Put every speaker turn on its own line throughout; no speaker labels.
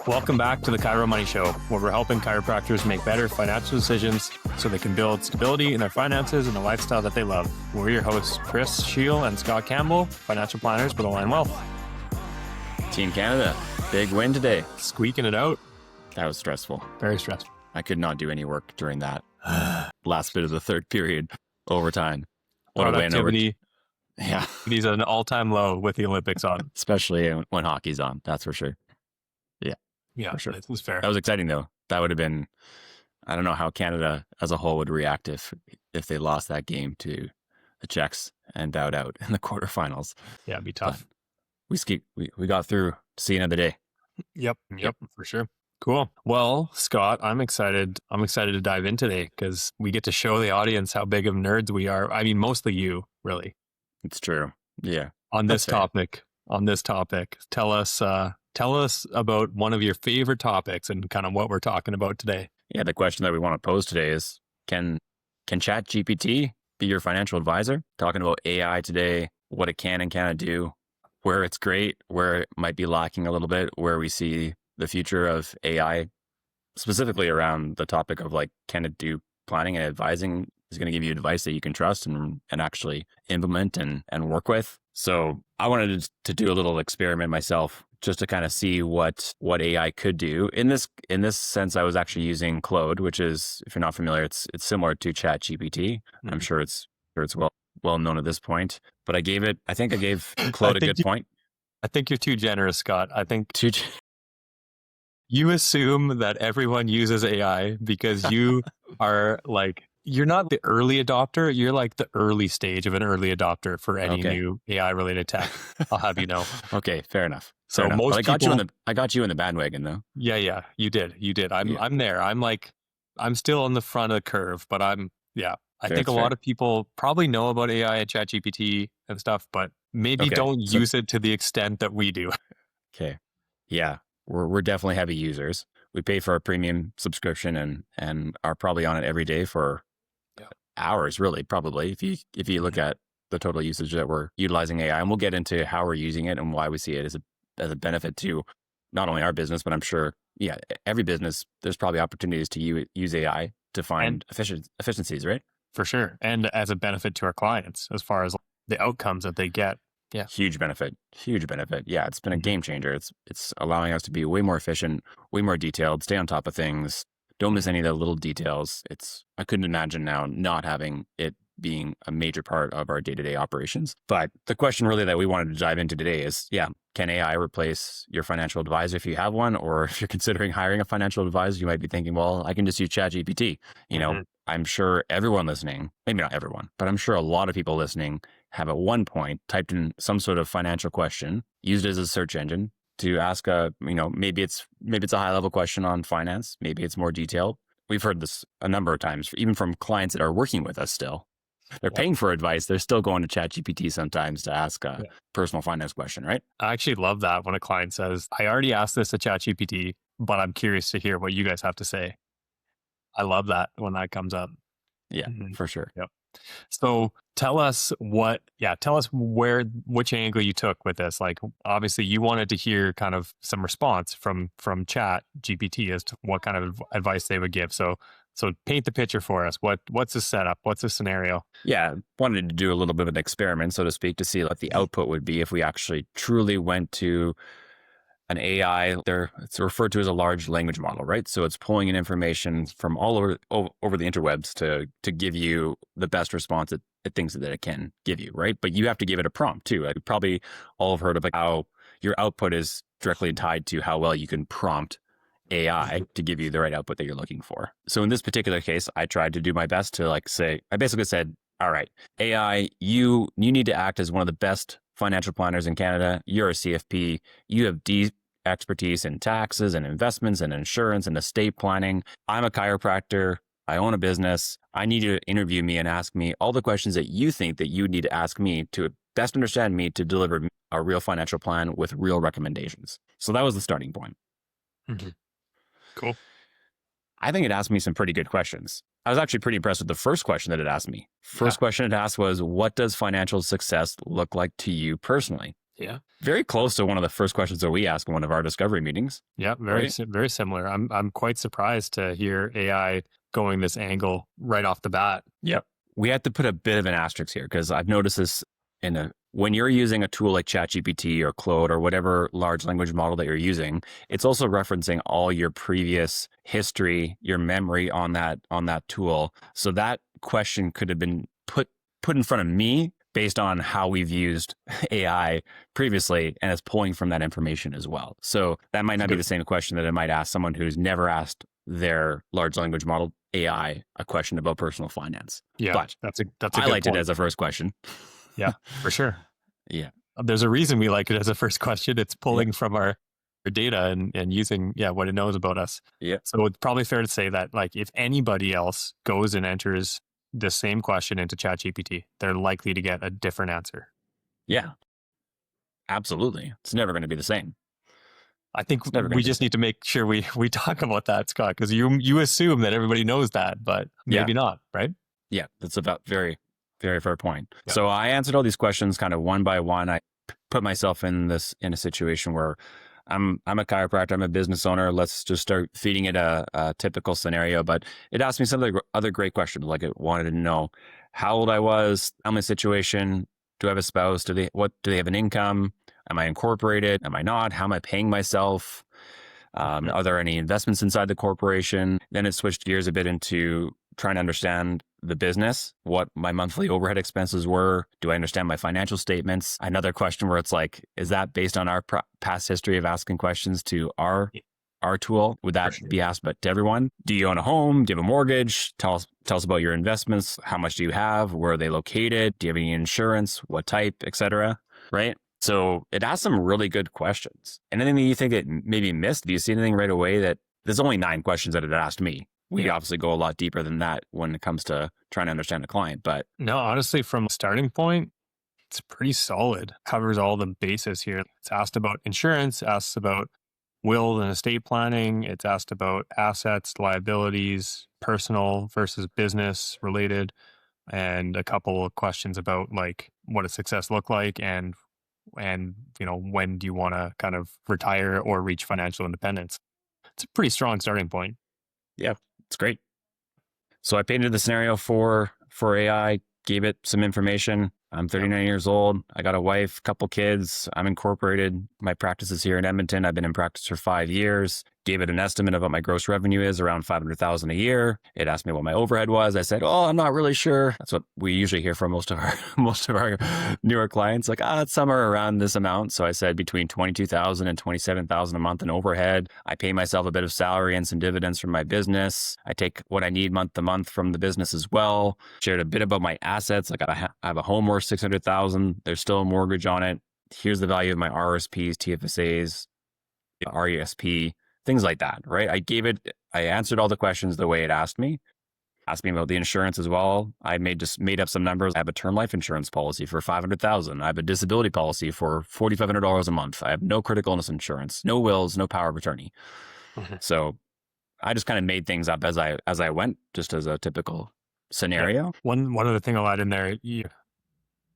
Welcome back to the Chiro Money Show, where we're helping chiropractors make better financial decisions so they can build stability in their finances and the lifestyle that they love. We're your hosts, Chris Shiel and Scott Campbell, financial planners with Align Wealth.
Team Canada, big win today.
Squeaking it out.
That was stressful.
Very stressful.
I could not do any work during that last bit of the third period, overtime. What a win. Yeah.
He's at an all-time low with the Olympics on.
Especially when hockey's on, that's for sure.
Yeah,
for sure.
It was fair.
That was exciting though. That would have been, I don't know how Canada as a whole would react if they lost that game to the Czechs and bowed out in the quarterfinals.
Yeah, it'd be tough.
But we got through to see another day.
Yep, for sure. Cool. Well, Scott, I'm excited to dive in today because we get to show the audience how big of nerds we are. I mean, mostly you, really.
It's true. Yeah.
On this topic, tell us about one of your favorite topics and kind of what we're talking about today.
Yeah, the question that we want to pose today is, can ChatGPT be your financial advisor? Talking about AI today, what it can and cannot do, where it's great, where it might be lacking a little bit, where we see the future of AI, specifically around the topic of like, can it do planning and advising? Is going to give you advice that you can trust and actually implement and work with. So I wanted to do a little experiment myself just to kind of see what AI could do. In this sense, I was actually using Claude, which is, if you're not familiar, it's similar to ChatGPT. Mm-hmm. I'm sure it's well known at this point. But I gave Claude a good point.
I think you're too generous, Scott. I think you assume that everyone uses AI because you are like, you're not the early adopter. You're like the early stage of an early adopter for any new AI related tech. I'll have you know.
Okay, fair enough.
So most
I got you in the bandwagon though.
Yeah, you did. I'm there. I'm still on the front of the curve, but I think a lot of people probably know about AI and ChatGPT and stuff, but maybe don't use it to the extent that we do.
Okay. Yeah, we're definitely heavy users. We pay for a premium subscription and are probably on it every day for hours, really, probably, if you look at the total usage that we're utilizing AI. And we'll get into how we're using it and why we see it as a benefit to not only our business, but I'm sure, every business, there's probably opportunities to use AI to find efficiencies, right?
For sure. And as a benefit to our clients, as far as the outcomes that they get. Yeah.
Huge benefit. Yeah. It's been a game changer. It's allowing us to be way more efficient, way more detailed, stay on top of things. Don't miss any of the little details. I couldn't imagine now not having it being a major part of our day-to-day operations. But the question really that we wanted to dive into today is, can AI replace your financial advisor if you have one? Or if you're considering hiring a financial advisor, you might be thinking, well, I can just use ChatGPT. I'm sure everyone listening, maybe not everyone, but I'm sure a lot of people listening have at one point typed in some sort of financial question, used it as a search engine to ask maybe it's a high level question on finance. Maybe it's more detailed. We've heard this a number of times, even from clients that are working with us still. They're paying for advice. They're still going to ChatGPT sometimes to ask a personal finance question, right?
I actually love that when a client says, I already asked this to ChatGPT, but I'm curious to hear what you guys have to say. I love that when that comes up.
Yeah, for sure.
Yep. So tell us which angle you took with this. Like, obviously you wanted to hear kind of some response from ChatGPT as to what kind of advice they would give. So paint the picture for us. What's the setup? What's the scenario?
Yeah, wanted to do a little bit of an experiment, so to speak, to see what the output would be if we actually truly went to an AI. It's referred to as a large language model, right? So it's pulling in information from all over the interwebs to give you the best response it thinks that it can give you, right? But you have to give it a prompt too. You probably all have heard of like how your output is directly tied to how well you can prompt AI to give you the right output that you're looking for. So in this particular case, I tried to do my best to I basically said, all right, AI, you need to act as one of the best financial planners in Canada. You're a CFP. You have deep expertise in taxes and investments and insurance and estate planning. I'm a chiropractor. I own a business. I need you to interview me and ask me all the questions that you think that you need to ask me to best understand me to deliver a real financial plan with real recommendations. So that was the starting point.
Mm-hmm. Cool.
I think it asked me some pretty good questions. I was actually pretty impressed with the first question that it asked me. First question it asked was, what does financial success look like to you personally?
Yeah.
Very close to one of the first questions that we ask in one of our discovery meetings.
Yeah.
Right?
Very similar. I'm quite surprised to hear AI going this angle right off the bat.
Yep. We had to put a bit of an asterisk here because I've noticed this when you're using a tool like ChatGPT or Claude or whatever large language model that you're using, it's also referencing all your previous history, your memory on that tool. So that question could have been put in front of me based on how we've used AI previously, and it's pulling from that information as well. So that might not be the same question that I might ask someone who's never asked their large language model AI a question about personal finance.
Yeah,
but
that's a
I
good
liked
point.
it as a first question.
Yeah, for sure.
Yeah.
There's a reason we like it as a first question. It's pulling from our data and using what it knows about us.
Yeah.
So it's probably fair to say that like if anybody else goes and enters the same question into ChatGPT, they're likely to get a different answer.
Yeah. Absolutely. It's never going to be the same.
I think we just need to make sure we talk about that, Scott, because you assume that everybody knows that, but maybe not, right?
Yeah, that's about very, very fair point.
Yeah.
So I answered all these questions kind of one by one. I put myself in a situation where I'm a chiropractor, I'm a business owner. Let's just start feeding it a typical scenario. But it asked me some of the other great questions. Like it wanted to know how old I was, family situation, do I have a spouse? Do they have an income? Am I incorporated? Am I not? How am I paying myself? Are there any investments inside the corporation? Then it switched gears a bit into trying to understand the business, what my monthly overhead expenses were. Do I understand my financial statements? Another question where it's like, is that based on our past history of asking questions to our tool? Would that be asked to everyone? Do you own a home? Do you have a mortgage? Tell us about your investments. How much do you have? Where are they located? Do you have any insurance? What type, etc.? Right? So it asked some really good questions. Anything that you think it maybe missed? Do you see anything right away that there's only 9 questions that it asked me? We obviously go a lot deeper than that when it comes to trying to understand the client. But
no, honestly, from a starting point, it's pretty solid. Covers all the bases here. It's asked about insurance, asks about will and estate planning. It's asked about assets, liabilities, personal versus business related, and a couple of questions about like what does success look like and when do you want to kind of retire or reach financial independence. It's a pretty strong starting point.
Yeah, it's great. So I painted the scenario for AI, gave it some information. I'm 39 years old. I got a wife, couple kids. I'm incorporated. My practice is here in Edmonton. I've been in practice for 5 years. Gave it an estimate of what my gross revenue is, around $500,000 a year. It asked me what my overhead was. I said, "Oh, I'm not really sure." That's what we usually hear from most of our newer clients. Like, it's somewhere around this amount. So I said between $22,000 and $27,000 a month in overhead. I pay myself a bit of salary and some dividends from my business. I take what I need month to month from the business as well. Shared a bit about my assets. Like I have a home worth $600,000. There's still a mortgage on it. Here's the value of my RSPs, TFSAs, RESP. Things like that, right? I answered all the questions the way it asked me. Asked me about the insurance as well. I made up some numbers. I have a term life insurance policy for $500,000. I have a disability policy for $4,500 a month. I have no critical illness insurance, no wills, no power of attorney. So I just kind of made things up as I went, just as a typical scenario.
Yeah. One other thing I'll add in there,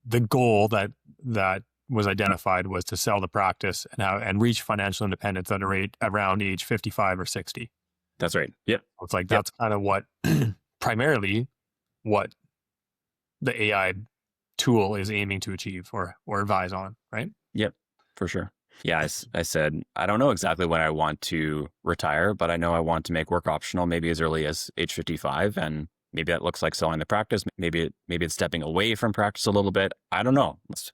the goal that was identified was to sell the practice and reach financial independence at a rate around age 55 or 60.
That's right. Yep.
It's like that's kind of what primarily what the AI tool is aiming to achieve or advise on, right?
Yep, for sure. Yeah, I said, I don't know exactly when I want to retire, but I know I want to make work optional maybe as early as age 55. And maybe that looks like selling the practice. Maybe it's stepping away from practice a little bit. I don't know. It's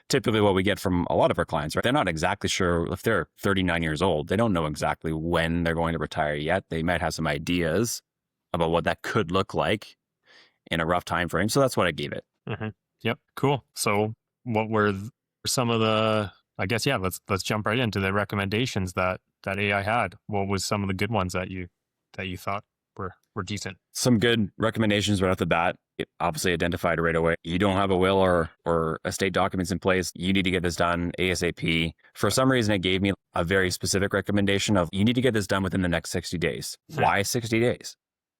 typically what we get from a lot of our clients, right? They're not exactly sure if they're 39 years old. They don't know exactly when they're going to retire yet. They might have some ideas about what that could look like in a rough time frame. So that's what I gave it.
Mm-hmm. Yep. Cool. So what were some of the, I guess, let's jump right into the recommendations that AI had. What was some of the good ones that you thought were decent?
Some good recommendations right off the bat. It obviously identified right away. You don't have a will or estate documents in place. You need to get this done ASAP. For some reason, it gave me a very specific recommendation of you need to get this done within the next 60 days. Why 60 days?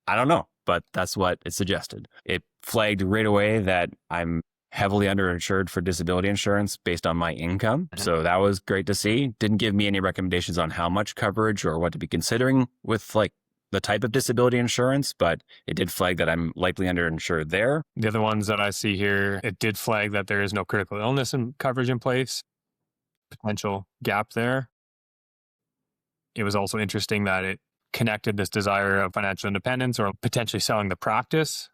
I don't know, but that's what it suggested. It flagged right away that I'm heavily underinsured for disability insurance based on my income. So that was great to see. Didn't give me any recommendations on how much coverage or what to be considering with like the type of disability insurance, but it did flag that I'm likely underinsured there.
The other ones that I see here, it did flag that there is no critical illness coverage in place, potential gap there. It was also interesting that it connected this desire of financial independence or potentially selling the practice,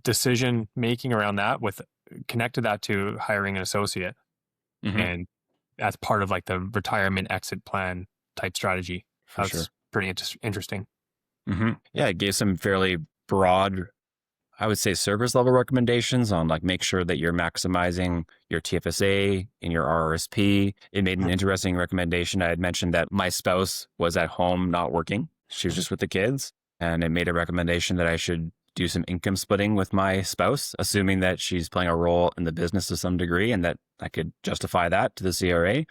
decision making around that with connected that to hiring an associate. And as part of like the retirement exit plan type strategy.
For sure.
Pretty interesting.
Yeah, it gave some fairly broad, I would say, service level recommendations on like make sure that you're maximizing your TFSA and your RRSP. It made an interesting recommendation. I had mentioned that my spouse was at home not working. She was just with the kids. And it made a recommendation that I should do some income splitting with my spouse, assuming that she's playing a role in the business to some degree and that I could justify that to the CRA.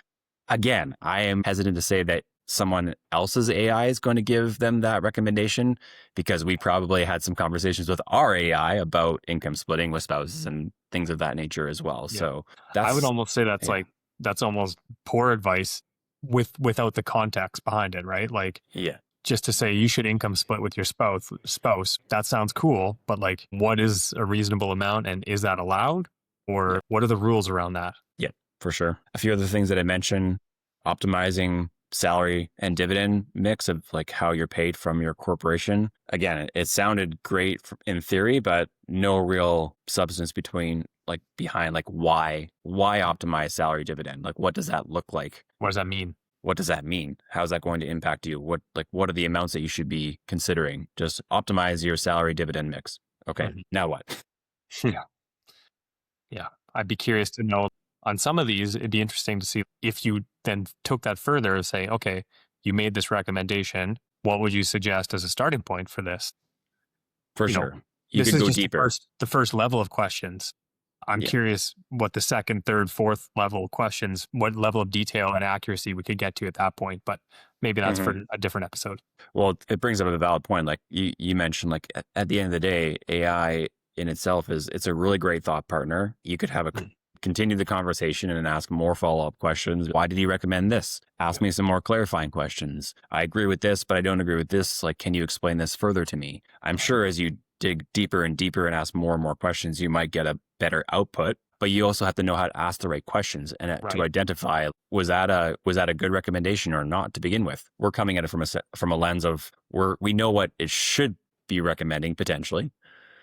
Again, I am hesitant to say that someone else's AI is going to give them that recommendation because we probably had some conversations with our AI about income splitting with spouses and things of that nature as well. Yeah. So
I would almost say that's like, that's almost poor advice without the context behind it, right? Like, just to say you should income split with your spouse, that sounds cool, but like, what is a reasonable amount and is that allowed? Or what are the rules around that?
Yeah, for sure. A few other things that I mentioned, optimizing salary and dividend mix of like how you're paid from your corporation. Again, it sounded great in theory, but no real substance behind like why optimize salary dividend? Like, what does that look like?
What does that mean?
What does that mean? How's that going to impact you? What are the amounts that you should be considering? Just optimize your salary dividend mix. Okay. Now what?
Yeah. I'd be curious to know on some of these, it'd be interesting to see if you then took that further and say, okay, you made this recommendation. What would you suggest as a starting point for this?
For sure. You could go deeper.
The first level of questions. I'm curious what the second, third, fourth level questions, what level of detail and accuracy we could get to at that point. But maybe that's for a different episode.
Well, it brings up a valid point. Like you mentioned, like at the end of the day, AI in itself it's a really great thought partner. You could have continue the conversation and ask more follow-up questions. Why did he recommend this? Ask me some more clarifying questions. I agree with this, but I don't agree with this. Like, can you explain this further to me? I'm sure as you dig deeper and deeper and ask more and more questions, you might get a better output, but you also have to know how to ask the right questions and to identify, was that a good recommendation or not to begin with? We're coming at it from a lens of we know what it should be recommending potentially.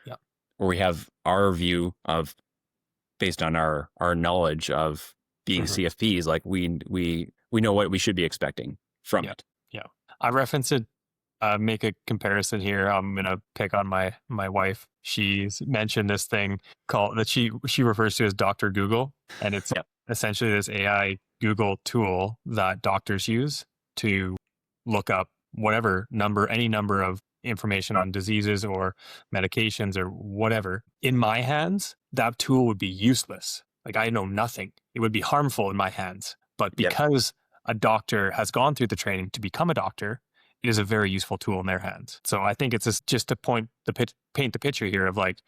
Yeah. Or we have our view of based on our knowledge of being CFPs, like we know what we should be expecting from it.
Yeah. I reference it, make a comparison here. I'm going to pick on my wife. She's mentioned this thing called that she refers to as Dr. Google. And it's essentially this AI Google tool that doctors use to look up any number of information on diseases or medications or whatever. In my hands, that tool would be useless. Like, I know nothing. It would be harmful in my hands. But because a doctor has gone through the training to become a doctor, it is a very useful tool in their hands. So I think it's just to paint the picture here of like,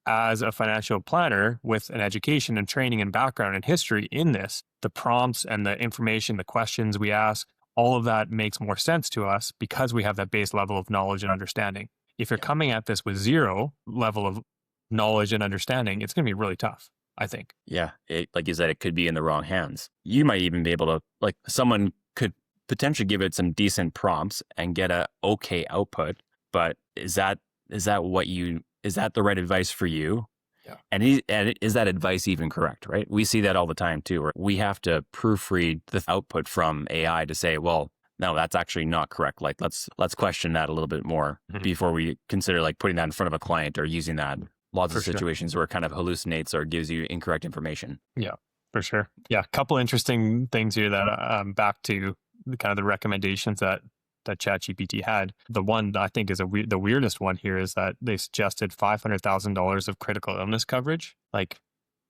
as a financial planner with an education and training and background and history in this, the prompts and the information, the questions we ask, all of that makes more sense to us because we have that base level of knowledge and understanding. If you're coming at this with zero level of knowledge and understanding, it's going to be really tough, I think.
Yeah. Like you said, it could be in the wrong hands. You might even be able to, like, someone could potentially give it some decent prompts and get a okay output, but is that the right advice for you? Yeah. And is that advice even correct, right? We see that all the time too, where we have to proofread the output from AI to say, well, no, that's actually not correct. Like, let's question that a little bit more before we consider like putting that in front of a client or using that. Lots of situations where it kind of hallucinates or gives you incorrect information.
Yeah, for sure. Yeah, a couple interesting things here that back to kind of the recommendations that ChatGPT had. The one that I think is the weirdest one here is that they suggested $500,000 of critical illness coverage. Like,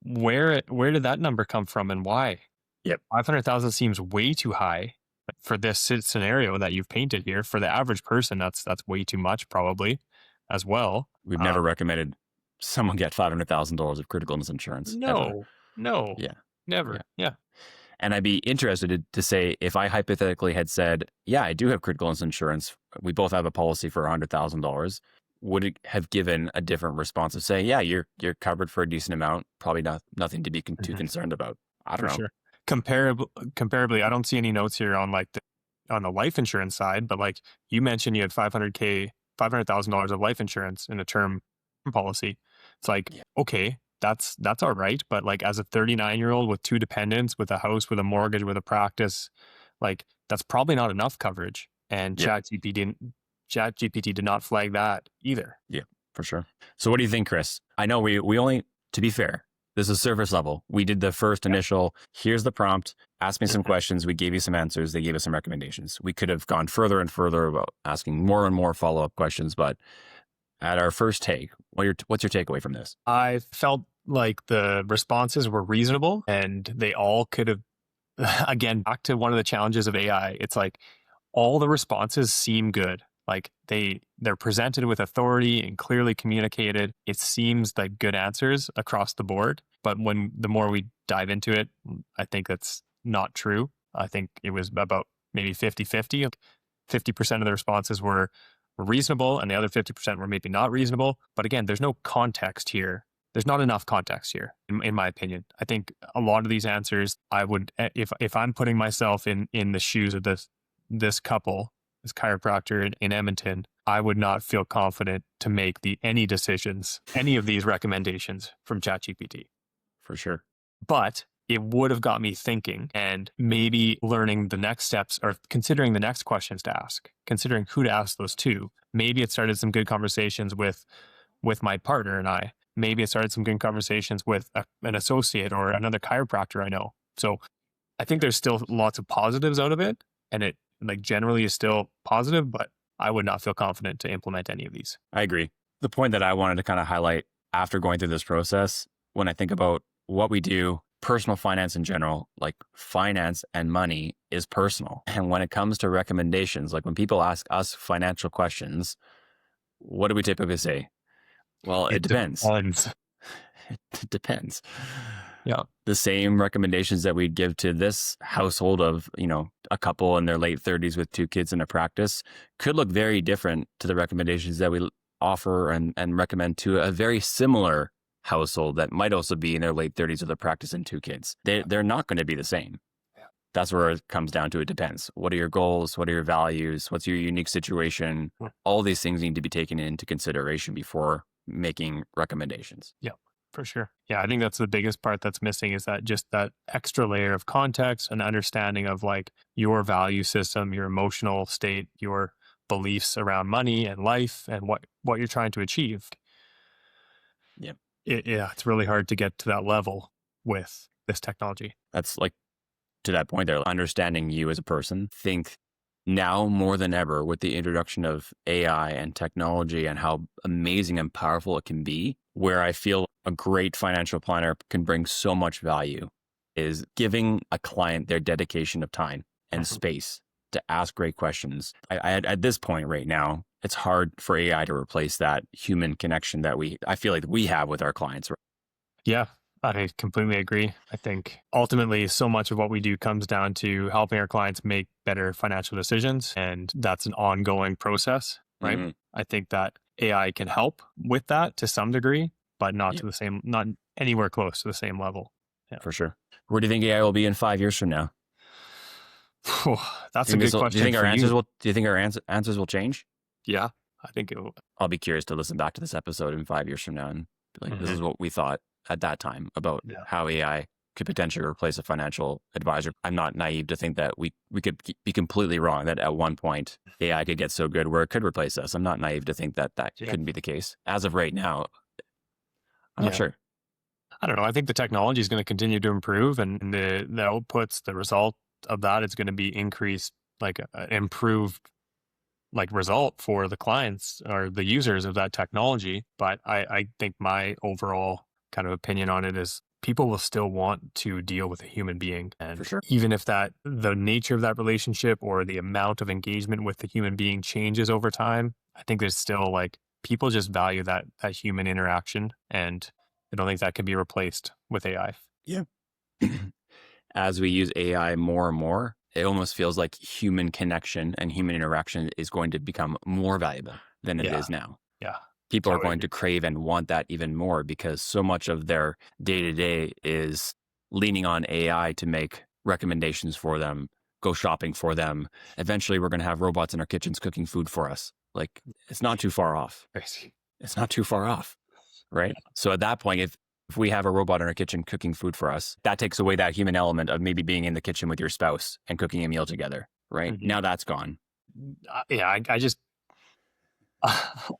where did that number come from and why?
Yep.
500,000 seems way too high for this scenario that you've painted here. For the average person, that's way too much probably as well.
We've never recommended someone get $500,000 of critical illness insurance ever.
No, no,
Yeah. Yeah.
never. Yeah.
And I'd be interested to say, if I hypothetically had said, yeah, I do have critical illness insurance, we both have a policy for $100,000, would it have given a different response of saying, yeah, you're covered for a decent amount, probably nothing to be too concerned about. I don't
For
know.
sure. Comparably, I don't see any notes here on like on the life insurance side, but like you mentioned, you had $500,000 of life insurance in a term policy. It's like,
Yeah.
okay, that's all right. But like as a 39-year-old with 2 dependents, with a house, with a mortgage, with a practice, like that's probably not enough coverage. And
Yeah.
ChatGPT did not flag that either.
Yeah, for sure. So what do you think, Chris? I know we only, to be fair, this is surface level. We did the first initial, here's the prompt, ask me some questions. We gave you some answers. They gave us some recommendations. We could have gone further and further about asking more and more follow-up questions. But at our first take, what's your takeaway from this?
I felt like the responses were reasonable and they all could have, again, back to one of the challenges of AI. It's like all the responses seem good. Like they're presented with authority and clearly communicated. It seems like good answers across the board. But the more we dive into it, I think that's not true. I think it was about maybe 50-50. 50% of the responses were reasonable and the other 50% were maybe not reasonable. But again, there's no context here. There's not enough context here, in my opinion. I think a lot of these answers, I would, if I'm putting myself in the shoes of this couple, this chiropractor in Edmonton, I would not feel confident to make any decisions, any of these recommendations from ChatGPT.
For sure.
But it would have got me thinking and maybe learning the next steps or considering the next questions to ask, considering who to ask those to. Maybe it started some good conversations with my partner and I. Maybe it started some good conversations with an associate or another chiropractor I know. So I think there's still lots of positives out of it. And it like generally is still positive, but I would not feel confident to implement any of these.
I agree. The point that I wanted to kind of highlight after going through this process, when I think about what we do, personal finance in general, like finance and money is personal. And when it comes to recommendations, like when people ask us financial questions, what do we typically say? Well, it depends. It depends.
Yeah.
The same recommendations that we'd give to this household of, a couple in their late 30s with 2 kids in a practice could look very different to the recommendations that we offer and recommend to a very similar household that might also be in their late 30s with a practice and 2 kids. They're not going to be the same.
Yeah.
That's where it comes down to. It depends. What are your goals? What are your values? What's your unique situation? All these things need to be taken into consideration before making recommendations.
Yeah. For sure. Yeah, I think that's the biggest part that's missing is that just that extra layer of context and understanding of like your value system, your emotional state, your beliefs around money and life and what you're trying to achieve.
Yeah.
It's really hard to get to that level with this technology.
That's like, to that point there, understanding you as a person. Think now more than ever with the introduction of AI and technology and how amazing and powerful it can be, where I feel a great financial planner can bring so much value is giving a client their dedication of time and space to ask great questions. At this point right now, it's hard for AI to replace that human connection that I feel like we have with our clients.
Yeah, I completely agree. I think ultimately so much of what we do comes down to helping our clients make better financial decisions. And that's an ongoing process, right?
Mm-hmm.
I think that AI can help with that to some degree, but not to the same, not anywhere close to the same level. Yeah.
For sure. Where do you think AI will be in 5 years from now?
That's a good question.
Do you think our answers will change?
Yeah, I think it will.
I'll be curious to listen back to this episode in 5 years from now and be like, this is what we thought at that time about how AI could potentially replace a financial advisor. I'm not naive to think that we could be completely wrong, that at one point AI could get so good where it could replace us. I'm not naive to think that couldn't be the case. As of right now, I'm not sure.
I don't know. I think the technology is going to continue to improve and the outputs, the result of that is going to be increased, like improved like result for the clients or the users of that technology. But I think my overall kind of opinion on it is people will still want to deal with a human being. And
for sure,
even if the nature of that relationship or the amount of engagement with the human being changes over time, I think there's still like people just value that human interaction, and I don't think that can be replaced with AI.
Yeah. As we use AI more and more, it almost feels like human connection and human interaction is going to become more valuable than it
Yeah.
is now.
Yeah.
People are
Totally
going to crave and want that even more because so much of their day to day is leaning on AI to make recommendations for them, go shopping for them. Eventually, we're going to have robots in our kitchens cooking food for us. Like, it's not too far off.
crazy.
It's not too far off. Right. So at that point, if we have a robot in our kitchen cooking food for us, that takes away that human element of maybe being in the kitchen with your spouse and cooking a meal together. Right.
Mhm.
Now that's gone.
Yeah, I just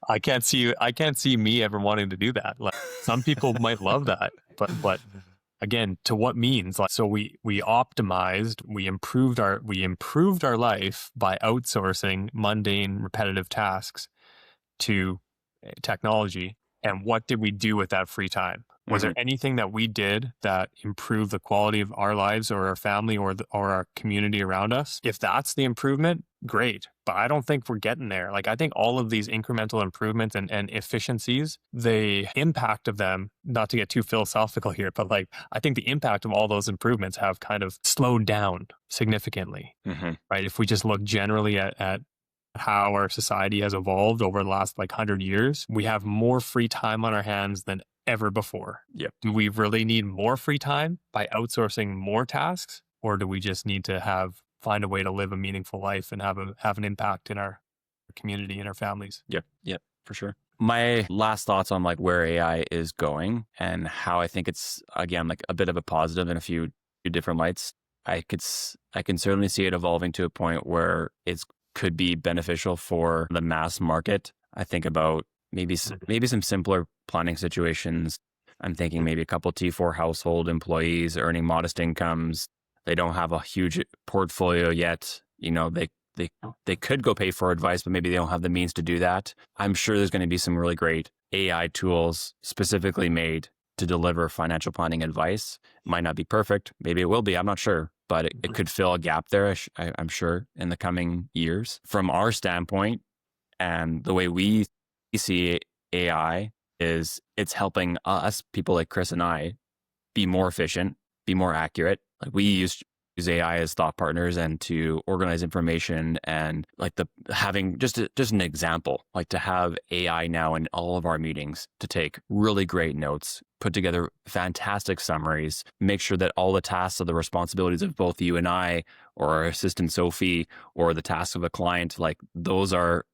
I can't see me ever wanting to do that. Like, some people might love that, but again, to what means? Like, so we optimized, we improved our life by outsourcing mundane, repetitive tasks to technology. And what did we do with that free time? Was there anything that we did that improved the quality of our lives or our family or our community around us? If that's the improvement, great. But I don't think we're getting there. Like, I think all of these incremental improvements and efficiencies, the impact of them, not to get too philosophical here, but like, I think the impact of all those improvements have kind of slowed down significantly, right? If we just look generally at how our society has evolved over the last like 100 years, we have more free time on our hands than ever before.
Yep.
Do we really need more free time by outsourcing more tasks, or do we just need to find a way to live a meaningful life and have an impact in our community and our families?
Yep, for sure. My last thoughts on like where AI is going and how I think it's, again, like a bit of a positive in a few different lights. I can certainly see it evolving to a point where it's could be beneficial for the mass market. I think about maybe some simpler planning situations. I'm thinking maybe a couple T4 household employees earning modest incomes. They don't have a huge portfolio yet. You know, they could go pay for advice, but maybe they don't have the means to do that. I'm sure there's going to be some really great AI tools specifically made to deliver financial planning advice. Might not be perfect. Maybe it will be. I'm not sure. But it could fill a gap there, I'm sure, in the coming years. From our standpoint, and the way we see AI is it's helping us, people like Chris and I, be more efficient, be more accurate. Like, we use AI as thought partners and to organize information, and like having just an example, like to have AI now in all of our meetings to take really great notes, put together fantastic summaries, make sure that all the tasks are the responsibilities of both you and I, or our assistant Sophie, or the tasks of a client, like those are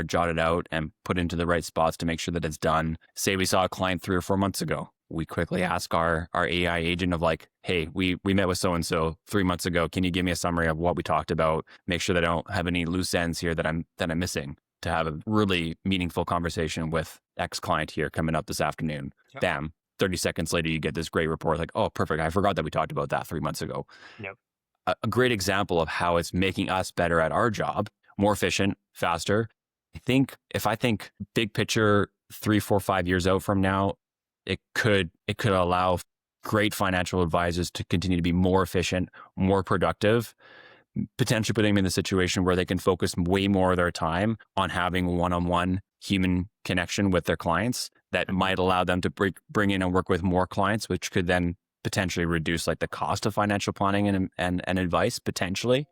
jotted out and put into the right spots to make sure that it's done. Say we saw a client 3 or 4 months ago. We quickly ask our AI agent of like, hey, we met with so-and-so 3 months ago. Can you give me a summary of what we talked about? Make sure that I don't have any loose ends here that I'm missing, to have a really meaningful conversation with X client here coming up this afternoon. Yep. Bam. 30 seconds later, you get this great report like, oh, perfect. I forgot that we talked about that 3 months ago.
Yep.
A great example of how it's making us better at our job, more efficient, faster. If I think big picture, 3, 4, 5 years out from now, it could allow great financial advisors to continue to be more efficient, more productive, potentially putting them in the situation where they can focus way more of their time on having one-on-one human connection with their clients that might allow them to bring in and work with more clients, which could then potentially reduce like the cost of financial planning and advice potentially.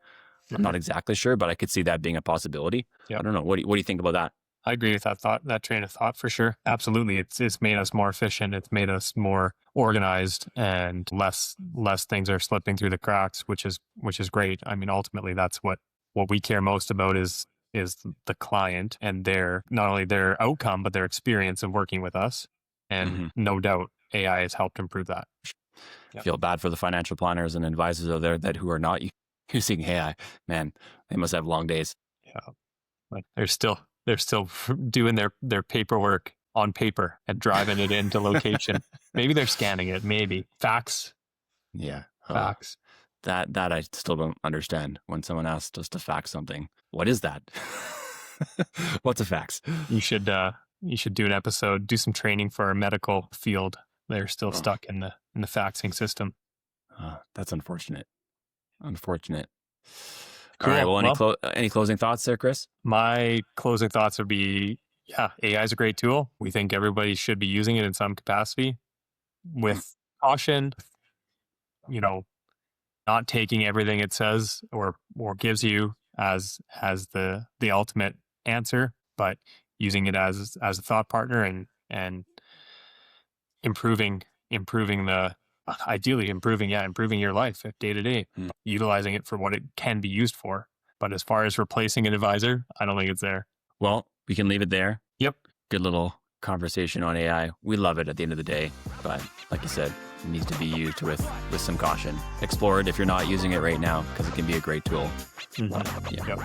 I'm not exactly sure, but I could see that being a possibility. Yep. I don't know. What do you think about that?
I agree with that train of thought for sure. Absolutely. It's made us more efficient. It's made us more organized, and less things are slipping through the cracks, which is great. I mean, ultimately that's what we care most about is the client and not only their outcome, but their experience of working with us. And no doubt AI has helped improve that.
Yep. Feel bad for the financial planners and advisors out there who are not using AI. Man, they must have long days.
Yeah. Like they're still doing their paperwork on paper and driving it into location. Maybe they're scanning it. Maybe fax.
Yeah,
fax.
That I still don't understand when someone asks us to fax something. What is that? What's a fax?
You should do an episode. Do some training for our medical field. They're still stuck in the faxing system.
That's unfortunate. Unfortunate.
Cool.
All right. Well, any closing thoughts there, Chris?
My closing thoughts would be Yeah, AI is a great tool. We think everybody should be using it in some capacity with caution, you know, not taking everything it says or gives you as the ultimate answer, but using it as a thought partner and improving the ideally improving your life day to day,
Mm.
utilizing it for what it can be used for. But as far as replacing an advisor, I don't think it's there.
Well, we can leave it there.
Yep.
Good little conversation on AI. We love it at the end of the day, but like you said, it needs to be used with some caution. Explore it if you're not using it right now, because it can be a great tool. Yeah.
Yep.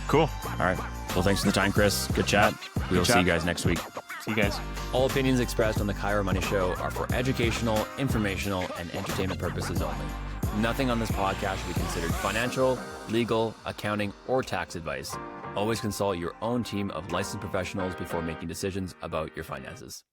Cool.
All right. Well, thanks for the time, Chris. Good chat. We will see you guys next week.
See you guys.
All opinions expressed on the Chiro Money Show are for educational, informational, and entertainment purposes only. Nothing on this podcast should be considered financial, legal, accounting, or tax advice. Always consult your own team of licensed professionals before making decisions about your finances.